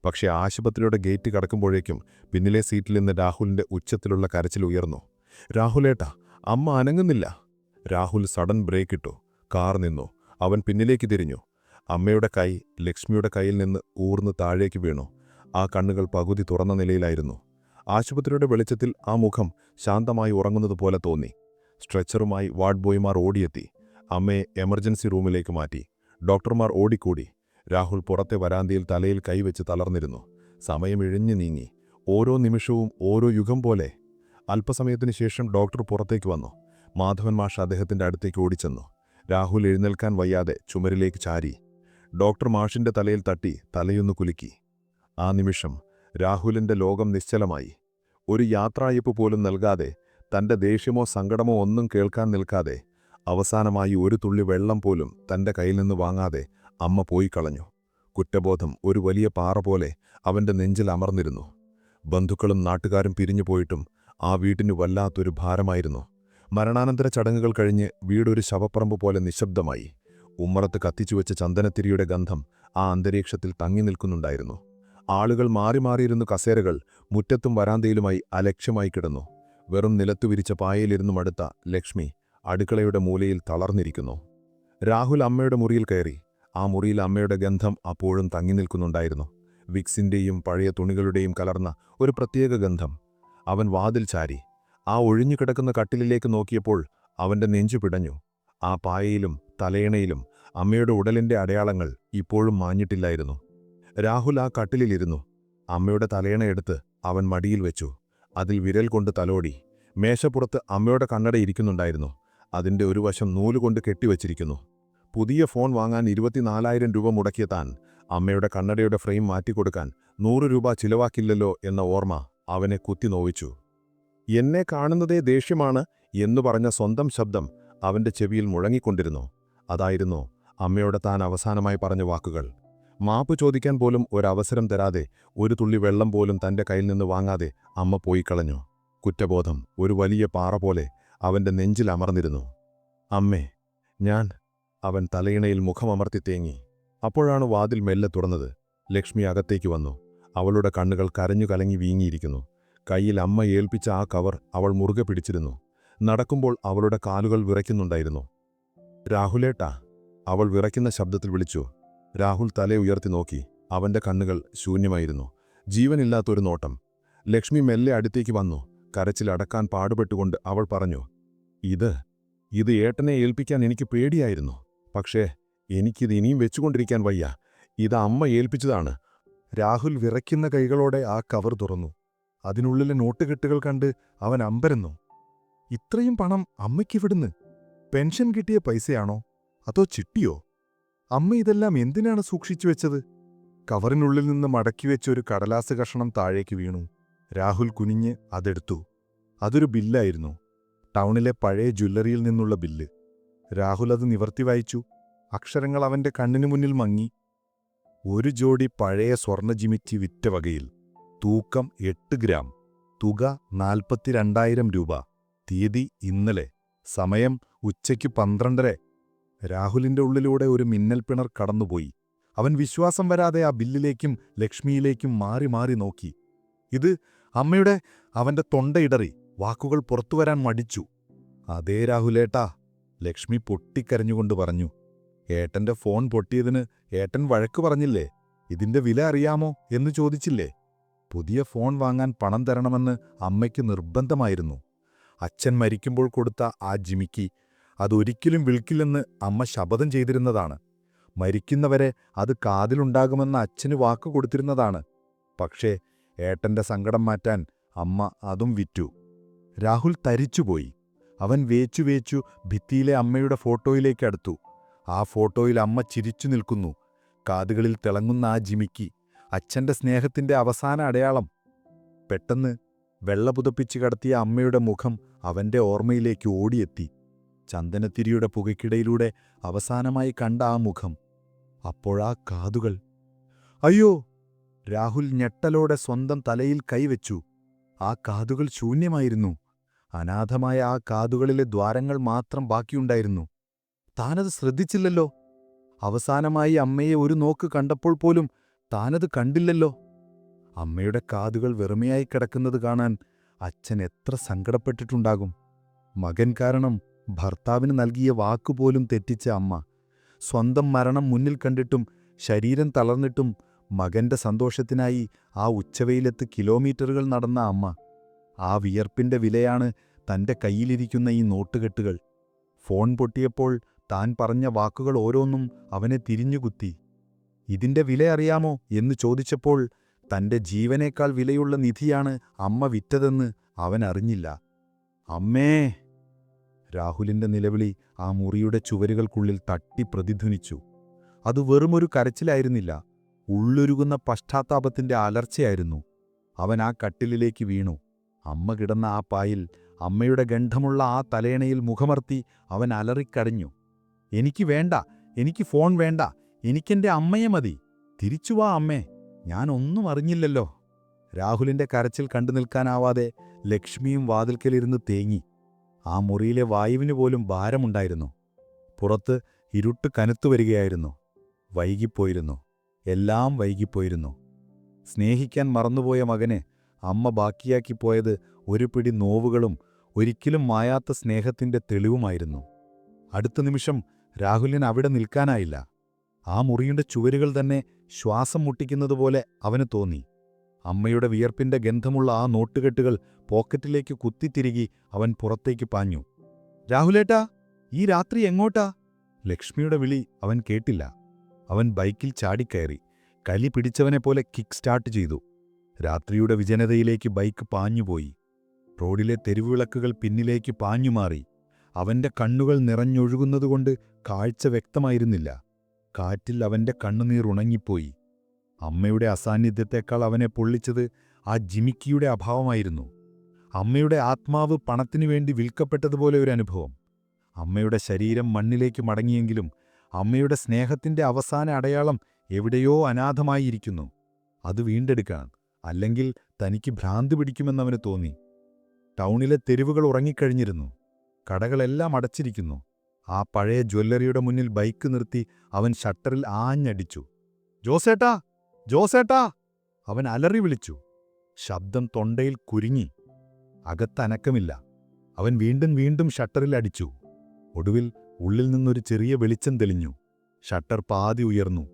പക്ഷേ ആശുപത്രിയുടെ ഗേറ്റ് കടക്കുമ്പോഴേക്കും പിന്നിലെ സീറ്റിൽ നിന്ന് രാഹുലിന്റെ ഉച്ചത്തിലുള്ള കരച്ചിൽ ഉയർന്നു. രാഹുലേട്ടാ, അമ്മ അനങ്ങുന്നില്ല! രാഹുൽ സഡൻ ബ്രേക്കിട്ടു. കാർ നിന്നു. അവൻ പിന്നിലേക്ക് തിരിഞ്ഞു. അമ്മയുടെ കൈ ലക്ഷ്മിയുടെ കയ്യിൽ നിന്ന് ഊർന്ന് താഴേക്ക് വീണു. ആ കണ്ണുകൾ പകുതി തുറന്ന നിലയിലായിരുന്നു. ആശുപത്രിയുടെ വെളിച്ചത്തിൽ ആ മുഖം ശാന്തമായി ഉറങ്ങുന്നതുപോലെ തോന്നി. സ്ട്രെച്ചറുമായി വാർഡ് ബോയ്മാർ ഓടിയെത്തി. അമ്മയെ എമർജൻസി റൂമിലേക്ക് മാറ്റി. ഡോക്ടർമാർ ഓടിക്കൂടി. രാഹുൽ പുറത്തെ വരാന്തയിൽ തലയിൽ കൈവച്ച് തളർന്നിരുന്നു. സമയം ഇഴഞ്ഞു നീങ്ങി. ഓരോ നിമിഷവും ഓരോ യുഗം പോലെ. അല്പസമയത്തിനു ശേഷം ഡോക്ടർ പുറത്തേക്ക് വന്നു. മാധവൻ മാഷ് അദ്ദേഹത്തിന്റെ അടുത്തേക്ക് ഓടിച്ചെന്നു. രാഹുൽ എഴുന്നേൽക്കാൻ വയ്യാതെ ചുമരിലേക്ക് ചാരി. ഡോക്ടർ മാഷിന്റെ തലയിൽ തട്ടി തലയൊന്നു കുലുക്കി. ആ നിമിഷം രാഹുലിന്റെ ലോകം നിശ്ചലമായി. ഒരു യാത്രായപ്പ് പോലും നൽകാതെ, തന്റെ ദേഷ്യമോ സങ്കടമോ ഒന്നും കേൾക്കാൻ നിൽക്കാതെ, അവസാനമായി ഒരു തുള്ളി വെള്ളം പോലും തന്റെ കയ്യിൽ നിന്ന് വാങ്ങാതെ അമ്മ പോയി കളഞ്ഞു. കുറ്റബോധം ഒരു വലിയ പാറ പോലെ അവന്റെ നെഞ്ചിൽ അമർന്നിരുന്നു. ബന്ധുക്കളും നാട്ടുകാരും പിരിഞ്ഞുപോയിട്ടും ആ വീട്ടിനു വല്ലാത്തൊരു ഭാരമായിരുന്നു. മരണാനന്തര ചടങ്ങുകൾ കഴിഞ്ഞ് വീടൊരു ശവപ്പറമ്പ് പോലെ നിശബ്ദമായി. ഉമ്മറത്ത് കത്തിച്ചുവെച്ച ചന്ദനത്തിരിയുടെ ഗന്ധം ആ അന്തരീക്ഷത്തിൽ തങ്ങി നിൽക്കുന്നുണ്ടായിരുന്നു. ആളുകൾ മാറി മാറിയിരുന്ന കസേരകൾ മുറ്റത്തും വരാന്തയിലുമായി അലക്ഷ്യമായി കിടന്നു. വെറും നിലത്തു വിരിച്ച പായയിലിരുന്നു മടുത്ത ലക്ഷ്മി അടുക്കളയുടെ മൂലയിൽ തളർന്നിരിക്കുന്നു. രാഹുൽ അമ്മയുടെ മുറിയിൽ കയറി. ആ മുറിയിൽ അമ്മയുടെ ഗന്ധം അപ്പോഴും തങ്ങി നിൽക്കുന്നുണ്ടായിരുന്നു. വിക്സിന്റെയും പഴയ തുണികളുടെയും കലർന്ന ഒരു പ്രത്യേക ഗന്ധം. അവൻ വാതിൽ ചാരി. ആ ഒഴിഞ്ഞുകിടക്കുന്ന കട്ടിലിലേക്ക് നോക്കിയപ്പോൾ അവന്റെ നെഞ്ചു പിടഞ്ഞു. ആ പായയിലും തലയണയിലും അമ്മയുടെ ഉടലിന്റെ അടയാളങ്ങൾ ഇപ്പോഴും മാഞ്ഞിട്ടില്ലായിരുന്നു. രാഹുൽ ആ കട്ടിലിലിരുന്നു. അമ്മയുടെ തലയണയെടുത്ത് അവൻ മടിയിൽ വെച്ചു. അതിൽ വിരൽ കൊണ്ട് തലോടി. മേശപ്പുറത്ത് അമ്മയുടെ കണ്ണട ഇരിക്കുന്നുണ്ടായിരുന്നു. അതിന്റെ ഒരു വശം നൂലുകൊണ്ട് കെട്ടിവച്ചിരിക്കുന്നു. പുതിയ ഫോൺ വാങ്ങാൻ 24,000 രൂപ മുടക്കിയ താൻ അമ്മയുടെ കണ്ണടയുടെ ഫ്രെയിം മാറ്റിക്കൊടുക്കാൻ 100 രൂപ ചിലവാക്കില്ലല്ലോ എന്ന ഓർമ്മ അവനെ കുത്തി നോവിച്ചു. എന്നെ കാണുന്നതേ ദേഷ്യമാണ് എന്നു പറഞ്ഞ സ്വന്തം ശബ്ദം അവന്റെ ചെവിയിൽ മുഴങ്ങിക്കൊണ്ടിരുന്നു. അതായിരുന്നു അമ്മയോട് താൻ അവസാനമായി പറഞ്ഞ വാക്കുകൾ. മാപ്പ് ചോദിക്കാൻ പോലും ഒരവസരം തരാതെ, ഒരു തുള്ളി വെള്ളം പോലും തന്റെ കയ്യിൽ നിന്ന് വാങ്ങാതെ അമ്മ പോയി കളഞ്ഞു. കുറ്റബോധം ഒരു വലിയ പാറ പോലെ അവന്റെ നെഞ്ചിൽ അമർന്നിരുന്നു. അമ്മേ, ഞാൻ... അവൻ തലയിണയിൽ മുഖമമർത്തി തേങ്ങി. അപ്പോഴാണ് വാതിൽ മെല്ലെ തുറന്നത്. ലക്ഷ്മി അകത്തേക്ക് വന്നു. അവളുടെ കണ്ണുകൾ കരഞ്ഞു കലങ്ങി വീങ്ങിയിരിക്കുന്നു. കയ്യിൽ അമ്മ ഏൽപ്പിച്ച ആ കവർ അവൾ മുറുകെ പിടിച്ചിരുന്നു. നടക്കുമ്പോൾ അവളുടെ കാലുകൾ വിറയ്ക്കുന്നുണ്ടായിരുന്നു. രാഹുലേട്ടാ, അവൾ വിറയ്ക്കുന്ന ശബ്ദത്തിൽ വിളിച്ചു. രാഹുൽ തല ഉയർത്തി നോക്കി. അവന്റെ കണ്ണുകൾ ശൂന്യമായിരുന്നു. ജീവനില്ലാത്തൊരു നോട്ടം. ലക്ഷ്മി മെല്ലെ അടുത്തേക്ക് വന്നു. കരച്ചിൽ അടക്കാൻ പാടുപെട്ടുകൊണ്ട് അവൾ പറഞ്ഞു, ഇത് ഏട്ടനെ ഏൽപ്പിക്കാൻ എനിക്ക് പേടിയായിരുന്നു. പക്ഷേ എനിക്കിത് ഇനിയും വെച്ചുകൊണ്ടിരിക്കാൻ വയ്യ. ഇത് അമ്മ ഏൽപ്പിച്ചതാണ്. രാഹുൽ വിറയ്ക്കുന്ന കൈകളോടെ ആ കവർ തുറന്നു. അതിനുള്ളിലെ നോട്ടുകെട്ടുകൾ കണ്ട് അവൻ അമ്പരന്നു. ഇത്രയും പണം അമ്മയ്ക്കിവിടുന്ന്? പെൻഷൻ കിട്ടിയ പൈസയാണോ, അതോ ചിട്ടിയോ? അമ്മ ഇതെല്ലാം എന്തിനാണ് സൂക്ഷിച്ചു വെച്ചത്? കവറിനുള്ളിൽ നിന്ന് മടക്കിവെച്ച ഒരു കടലാസ് കഷണം താഴേക്ക് വീണു. രാഹുൽ കുനിഞ്ഞ് അതെടുത്തു. അതൊരു ബില്ലായിരുന്നു. ടൗണിലെ പഴയ ജ്വല്ലറിയിൽ നിന്നുള്ള ബില്ല്. രാഹുൽ അത് നിവർത്തി വായിച്ചു. അക്ഷരങ്ങൾ അവന്റെ കണ്ണിനു മുന്നിൽ മങ്ങി. ഒരു ജോഡി പഴയ സ്വർണ്ണ ജിമിറ്റി വിറ്റ വകയിൽ. തൂക്കം 8 ഗ്രാം. തുക 42,000 രൂപ. തീയതി ഇന്നലെ. സമയം ഉച്ചയ്ക്ക് 12:30. രാഹുലിന്റെ ഉള്ളിലൂടെ ഒരു മിന്നൽ പിണർ കടന്നുപോയി. അവൻ വിശ്വാസം വരാതെ ആ ബില്ലിലേക്കും ലക്ഷ്മിയിലേക്കും മാറി മാറി നോക്കി. ഇത് അമ്മയുടെ... അവന്റെ തൊണ്ടയിടറി, വാക്കുകൾ പുറത്തുവരാൻ മടിച്ചു. അതേ രാഹുലേട്ടാ, ലക്ഷ്മി പൊട്ടിക്കരഞ്ഞുകൊണ്ട് പറഞ്ഞു. ഏട്ടന്റെ ഫോൺ പൊട്ടിയതിന് ഏട്ടൻ വഴക്കു പറഞ്ഞില്ലേ? ഇതിന്റെ വില അറിയാമോ എന്ന് ചോദിച്ചില്ലേ? പുതിയ ഫോൺ വാങ്ങാൻ പണം തരണമെന്ന് അമ്മയ്ക്ക് നിർബന്ധമായിരുന്നു. അച്ഛൻ മരിക്കുമ്പോൾ കൊടുത്ത ആ ജിമിക്കി അതൊരിക്കലും വിൽക്കില്ലെന്ന് അമ്മ ശപഥം ചെയ്തിരുന്നതാണ്. മരിക്കുന്നവരെ അത് കാതിലുണ്ടാകുമെന്ന് അച്ഛന് വാക്കു കൊടുത്തിരുന്നതാണ്. പക്ഷേ ഏട്ടന്റെ സങ്കടം മാറ്റാൻ അമ്മ അതും വിറ്റു. രാഹുൽ തരിച്ചുപോയി. അവൻ വേച്ചു ഭിത്തിയിലെ അമ്മയുടെ ഫോട്ടോയിലേക്കടുത്തു. ആ ഫോട്ടോയിൽ അമ്മ ചിരിച്ചു നിൽക്കുന്നു. കാതുകളിൽ തിളങ്ങുന്ന ആ ജിമിക്കി, അച്ഛന്റെ സ്നേഹത്തിന്റെ അവസാന അടയാളം. പെട്ടെന്ന് വെള്ള പുതപ്പിച്ച് കടത്തിയ അമ്മയുടെ മുഖം അവന്റെ ഓർമ്മയിലേക്ക് ഓടിയെത്തി. ചന്ദനത്തിരിയുടെ പുകയ്ക്കിടയിലൂടെ അവസാനമായി കണ്ട ആ മുഖം. അപ്പോഴാ കാതുകൾ. അയ്യോ! രാഹുൽ ഞെട്ടലോടെ സ്വന്തം തലയിൽ കൈവച്ചു. ആ കാതുകൾ ശൂന്യമായിരുന്നു. അനാഥമായ ആ കാതുകളിലെ ദ്വാരങ്ങൾ മാത്രം ബാക്കിയുണ്ടായിരുന്നു. താനത് ശ്രദ്ധിച്ചില്ലല്ലോ. അവസാനമായി അമ്മയെ ഒരു നോക്ക് കണ്ടപ്പോൾ പോലും താനത് കണ്ടില്ലല്ലോ. അമ്മയുടെ കാതുകൾ വെറുമയായി കിടക്കുന്നത് കാണാൻ അച്ഛൻ എത്ര സങ്കടപ്പെട്ടിട്ടുണ്ടാകും. മകൻ കാരണം ഭർത്താവിന് നൽകിയ വാക്കുപോലും തെറ്റിച്ച അമ്മ. സ്വന്തം മരണം മുന്നിൽ കണ്ടിട്ടും ശരീരം തളർന്നിട്ടും മകന്റെ സന്തോഷത്തിനായി ആ ഉച്ചവെയിലത്ത് കിലോമീറ്ററുകൾ നടന്ന അമ്മ. ആ വിയർപ്പിന്റെ വിലയാണ് തന്റെ കയ്യിലിരിക്കുന്ന ഈ നോട്ടുകെട്ടുകൾ. ഫോൺ പൊട്ടിയപ്പോൾ താൻ പറഞ്ഞ വാക്കുകൾ ഓരോന്നും അവനെ തിരിഞ്ഞുകുത്തി. ഇതിന്റെ വില അറിയാമോ എന്ന് ചോദിച്ചപ്പോൾ തന്റെ ജീവനേക്കാൾ വിലയുള്ള നിധിയാണ് അമ്മ വിറ്റതെന്ന് അവൻ അറിഞ്ഞില്ല. അമ്മേ! രാഹുലിന്റെ നിലവിളി ആ മുറിയുടെ ചുവരുകൾക്കുള്ളിൽ തട്ടി പ്രതിധ്വനിച്ചു. അത് വെറുമൊരു കരച്ചിലായിരുന്നില്ല, ഉള്ളൊരുകുന്ന പശ്ചാത്താപത്തിന്റെ അലർച്ചയായിരുന്നു. അവൻ ആ കട്ടിലിലേക്ക് വീണു. അമ്മ കിടന്ന ആ പായിൽ, അമ്മയുടെ ഗന്ധമുള്ള ആ തലയണയിൽ മുഖമർത്തി അവൻ അലറിക്കരഞ്ഞു. എനിക്ക് വേണ്ട, എനിക്ക് ഫോൺ വേണ്ട, എനിക്കെന്റെ അമ്മയെ മതി. തിരിച്ചുവാ അമ്മേ, ഞാനൊന്നും അറിഞ്ഞില്ലല്ലോ. രാഹുലിന്റെ കരച്ചിൽ കണ്ടു നിൽക്കാനാവാതെ ലക്ഷ്മിയും വാതിൽക്കലിരുന്ന് തേങ്ങി. ആ മുറിയിലെ വായുവിന് പോലും ഭാരമുണ്ടായിരുന്നു. പുറത്ത് ഇരുട്ട് കനത്തുവരികയായിരുന്നു. വൈകിപ്പോയിരുന്നു, എല്ലാം വൈകിപ്പോയിരുന്നു. സ്നേഹിക്കാൻ മറന്നുപോയ മകനെ അമ്മ ബാക്കിയാക്കിപ്പോയത് ഒരു പിടി നോവുകളും ഒരിക്കലും മായാത്ത സ്നേഹത്തിന്റെ തെളിവുമായിരുന്നു. അടുത്ത നിമിഷം രാഹുലിന് അവിടെ നിൽക്കാനായില്ല. ആ മുറിയുടെ ചുവരുകൾ തന്നെ ശ്വാസം മുട്ടിക്കുന്നതുപോലെ അവന് തോന്നി. അമ്മയുടെ വിയർപ്പിന്റെ ഗന്ധമുള്ള ആ നോട്ടുകെട്ടുകൾ പോക്കറ്റിലേക്ക് കുത്തിത്തിരുകി അവൻ പുറത്തേക്ക് പാഞ്ഞു. രാഹുലേട്ടാ, ഈ രാത്രി എങ്ങോട്ടാ? ലക്ഷ്മിയുടെ വിളി അവൻ കേട്ടില്ല. അവൻ ബൈക്കിൽ ചാടിക്കയറി കലി പിടിച്ചവനെപ്പോലെ കിക്ക് സ്റ്റാർട്ട് ചെയ്തു. രാത്രിയുടെ വിജനതയിലേക്ക് ബൈക്ക് പാഞ്ഞുപോയി. റോഡിലെ തെരുവുവിളക്കുകൾ പിന്നിലേക്ക് പാഞ്ഞുമാറി. അവന്റെ കണ്ണുകൾ നിറഞ്ഞൊഴുകുന്നതുകൊണ്ട് കാഴ്ച വ്യക്തമായിരുന്നില്ല. കാറ്റിൽ അവന്റെ കണ്ണുനീർ ഉണങ്ങിപ്പോയി. അമ്മയുടെ അസാന്നിധ്യത്തെക്കാൾ അവനെ പൊള്ളിച്ചത് ആ ജിമിക്കിയുടെ അഭാവമായിരുന്നു. അമ്മയുടെ ആത്മാവ് പണത്തിനു വേണ്ടി വിൽക്കപ്പെട്ടതുപോലെ ഒരു അനുഭവം. അമ്മയുടെ ശരീരം മണ്ണിലേക്ക് മടങ്ങിയെങ്കിലും അമ്മയുടെ സ്നേഹത്തിന്റെ അവസാന അടയാളം എവിടെയോ അനാഥമായിരിക്കുന്നു. അത് വീണ്ടെടുക്കാൻ, അല്ലെങ്കിൽ തനിക്ക് ഭ്രാന്ത് പിടിക്കുമെന്നവന് തോന്നി. ടൗണിലെ തെരുവുകൾ ഉറങ്ങിക്കഴിഞ്ഞിരുന്നു. കടകളെല്ലാം അടച്ചിരിക്കുന്നു. ആ പഴയ ജ്വല്ലറിയുടെ മുന്നിൽ ബൈക്ക് നിർത്തി അവൻ ഷട്ടറിൽ ആഞ്ഞടിച്ചു. ജോസേട്ടാ, ജോസേട്ടാ! അവൻ അലറി വിളിച്ചു. ശബ്ദം തൊണ്ടയിൽ കുരുങ്ങി. അകത്തനക്കമില്ല. അവൻ വീണ്ടും വീണ്ടും ഷട്ടറിൽ അടിച്ചു. ഒടുവിൽ ഉള്ളിൽ നിന്നൊരു ചെറിയ വെളിച്ചം തെളിഞ്ഞു. ഷട്ടർ പാതി ഉയർന്നു.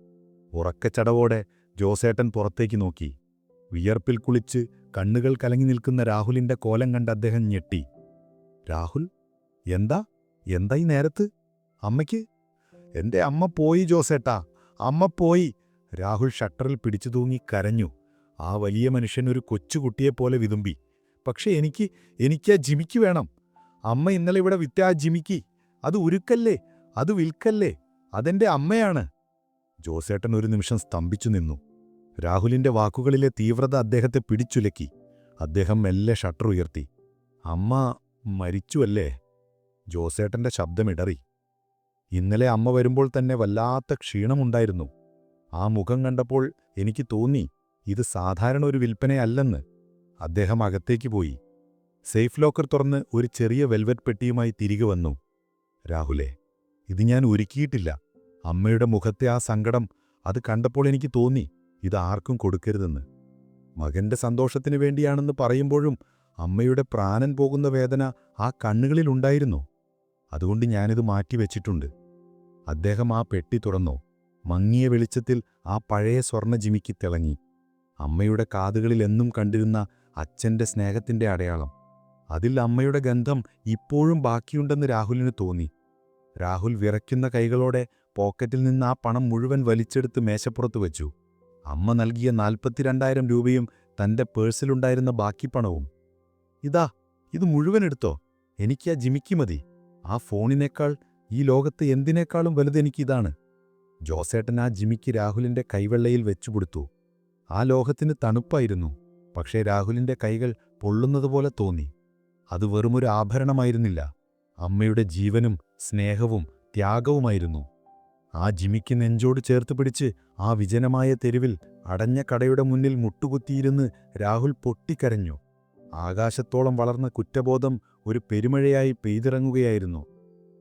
ഉറക്കച്ചടവോടെ ജോസേട്ടൻ പുറത്തേക്ക് നോക്കി. വിയർപ്പിൽ കുളിച്ച് കണ്ണുകൾ കലങ്ങി നിൽക്കുന്ന രാഹുലിന്റെ കോലം കണ്ട് അദ്ദേഹം ഞെട്ടി. രാഹുൽ, എന്താ ഈ നേരത്ത്? അമ്മയ്ക്ക്? എന്റെ അമ്മ പോയി ജോസേട്ടാ, അമ്മ പോയി. രാഹുൽ ഷട്ടറിൽ പിടിച്ചു തൂങ്ങി കരഞ്ഞു. ആ വലിയ മനുഷ്യൻ ഒരു കൊച്ചുകുട്ടിയെപ്പോലെ വിതുമ്പി. പക്ഷെ എനിക്ക് ആ ജിമിക്ക് വേണം. അമ്മ ഇന്നലെ ഇവിടെ വിറ്റ ആ ജിമിക്ക്, അത് ഉരുക്കല്ലേ, അത് വിൽക്കല്ലേ, അതെന്റെ അമ്മയാണ്. ജോസേട്ടൻ ഒരു നിമിഷം സ്തംഭിച്ചു നിന്നു. രാഹുലിന്റെ വാക്കുകളിലെ തീവ്രത അദ്ദേഹത്തെ പിടിച്ചുലക്കി. അദ്ദേഹം മെല്ലെ ഷട്ടർ ഉയർത്തി. അമ്മ മരിച്ചുവല്ലേ? ജോസേട്ടന്റെ ശബ്ദമിടറി. ഇന്നലെ അമ്മ വരുമ്പോൾ തന്നെ വല്ലാത്ത ക്ഷീണമുണ്ടായിരുന്നു. ആ മുഖം കണ്ടപ്പോൾ എനിക്ക് തോന്നി ഇത് സാധാരണ ഒരു വിൽപ്പനയല്ലെന്ന്. അദ്ദേഹം അകത്തേക്ക് പോയി. സേഫ് ലോക്കർ തുറന്ന് ഒരു ചെറിയ വെൽവെറ്റ് പെട്ടിയുമായി തിരികെ വന്നു. രാഹുലേ, ഇത് ഞാൻ ഒരുക്കിയിട്ടില്ല. അമ്മയുടെ മുഖത്തെ ആ സങ്കടം അത് കണ്ടപ്പോൾ എനിക്ക് തോന്നി ഇത് ആർക്കും കൊടുക്കരുതെന്ന്. മകന്റെ സന്തോഷത്തിനു വേണ്ടിയാണെന്ന് പറയുമ്പോഴും അമ്മയുടെ പ്രാണൻ പോകുന്ന വേദന ആ കണ്ണുകളിലുണ്ടായിരുന്നു. അതുകൊണ്ട് ഞാനിത് മാറ്റിവെച്ചിട്ടുണ്ട്. അദ്ദേഹം ആ പെട്ടി തുറന്നു. മങ്ങിയ വെളിച്ചത്തിൽ ആ പഴയ സ്വർണ്ണ ജിമിക്കി തിളങ്ങി. അമ്മയുടെ കാതുകളിൽ എന്നും കണ്ടിരുന്ന അച്ഛന്റെ സ്നേഹത്തിന്റെ അടയാളം. അതിൽ അമ്മയുടെ ഗന്ധം ഇപ്പോഴും ബാക്കിയുണ്ടെന്ന് രാഹുലിന് തോന്നി. രാഹുൽ വിറയ്ക്കുന്ന കൈകളോടെ പോക്കറ്റിൽ നിന്ന് ആ പണം മുഴുവൻ വലിച്ചെടുത്ത് മേശപ്പുറത്ത് വെച്ചു. അമ്മ നൽകിയ 42,000 രൂപയും തന്റെ പേഴ്സിലുണ്ടായിരുന്ന ബാക്കി പണവും. ഇതാ, ഇത് മുഴുവൻ എടുത്തോ. എനിക്ക് ആ ജിമിക്കി മതി. ആ ഫോണിനേക്കാൾ ഈ ലോകത്ത് എന്തിനേക്കാളും വലുത് എനിക്കിതാണ്. ജോസേട്ടൻ ആ ജിമിക്കി രാഹുലിന്റെ കൈവെള്ളയിൽ വെച്ചുകൊടുത്തു. ആ ലോകത്തിന് തണുപ്പായിരുന്നു. പക്ഷേ രാഹുലിന്റെ കൈകൾ പൊള്ളുന്നതുപോലെ തോന്നി. അത് വെറുമൊരു ആഭരണമായിരുന്നില്ല, അമ്മയുടെ ജീവനും സ്നേഹവും ത്യാഗവുമായിരുന്നു. ആ ജിമിക്ക് നെഞ്ചോട് ചേർത്ത് പിടിച്ച് ആ വിജനമായ തെരുവിൽ അടഞ്ഞ കടയുടെ മുന്നിൽ മുട്ടുകുത്തിയിരുന്ന് രാഹുൽ പൊട്ടിക്കരഞ്ഞു. ആകാശത്തോളം വളർന്ന കുറ്റബോധം ഒരു പെരുമഴയായി പെയ്തിറങ്ങുകയായിരുന്നു.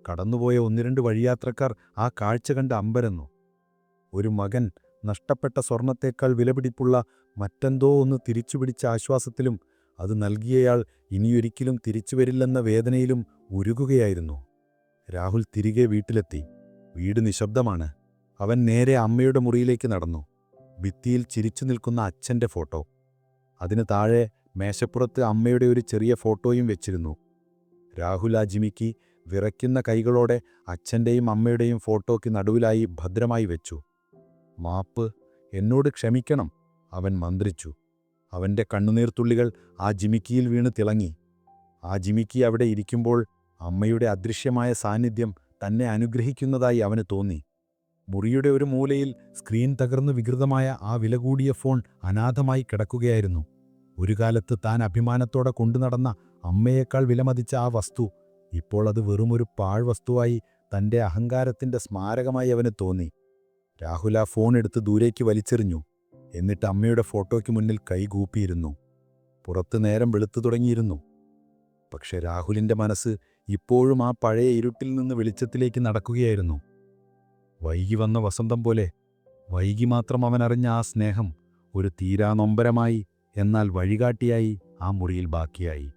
കടന്നുപോയ 1-2 വഴിയാത്രക്കാർ ആ കാഴ്ച കണ്ട് അമ്പരന്നു. ഒരു മകൻ നഷ്ടപ്പെട്ട സ്വർണത്തേക്കാൾ വിലപിടിപ്പുള്ള മറ്റെന്തോ ഒന്ന് തിരിച്ചുപിടിച്ച ആശ്വാസത്തിലും അത് നൽകിയയാൾ ഇനിയൊരിക്കലും തിരിച്ചുവരില്ലെന്ന വേദനയിലും ഉരുകുകയായിരുന്നു. രാഹുൽ തിരികെ വീട്ടിലെത്തി. വീട് നിശബ്ദമാണ്. അവൻ നേരെ അമ്മയുടെ മുറിയിലേക്ക് നടന്നു. ഭിത്തിയിൽ ചിരിച്ചു നിൽക്കുന്ന അച്ഛന്റെ ഫോട്ടോ. അതിന് താഴെ മേശപ്പുറത്ത് അമ്മയുടെ ഒരു ചെറിയ ഫോട്ടോയും വെച്ചിരുന്നു. രാഹുൽ ആ ജിമിക്കി വിറയ്ക്കുന്ന കൈകളോടെ അച്ഛന്റെയും അമ്മയുടെയും ഫോട്ടോയ്ക്ക് നടുവിലായി ഭദ്രമായി വെച്ചു. മാപ്പ്, എന്നോട് ക്ഷമിക്കണം, അവൻ മന്ത്രിച്ചു. അവന്റെ കണ്ണുനീർത്തുള്ളികൾ ആ ജിമിക്കിയിൽ വീണ് തിളങ്ങി. ആ ജിമിക്കി അവിടെ ഇരിക്കുമ്പോൾ അമ്മയുടെ അദൃശ്യമായ സാന്നിധ്യം തന്നെ അനുഗ്രഹിക്കുന്നതായി അവന് തോന്നി. മുറിയുടെ ഒരു മൂലയിൽ സ്ക്രീൻ തകർന്നു വികൃതമായ ആ വിലകൂടിയ ഫോൺ അനാഥമായി കിടക്കുകയായിരുന്നു. ഒരു കാലത്ത് താൻ അഭിമാനത്തോടെ കൊണ്ടുനടന്ന അമ്മയേക്കാൾ വിലമതിച്ച ആ വസ്തു ഇപ്പോൾ അത് വെറുമൊരു പാഴ്വസ്തുവായി തന്റെ അഹങ്കാരത്തിന്റെ സ്മാരകമായി അവന് തോന്നി. രാഹുൽ ആ ഫോൺ എടുത്ത് ദൂരേക്ക് വലിച്ചെറിഞ്ഞു. എന്നിട്ട് അമ്മയുടെ ഫോട്ടോയ്ക്ക് മുന്നിൽ കൈകൂപ്പിയിരുന്നു. പുറത്ത് നേരം വെളുത്തു തുടങ്ങിയിരുന്നു. പക്ഷെ രാഹുലിന്റെ മനസ്സ് ഇപ്പോഴും ആ പഴയ ഇരുട്ടിൽ നിന്ന് വെളിച്ചത്തിലേക്ക് നടക്കുകയായിരുന്നു. വൈകി വന്ന വസന്തം പോലെ വൈകി മാത്രം അവനറിഞ്ഞ ആ സ്നേഹം ഒരു തീരാനൊമ്പരമായി, എന്നാൽ വഴികാട്ടിയായി ആ മുറിയിൽ ബാക്കിയായി.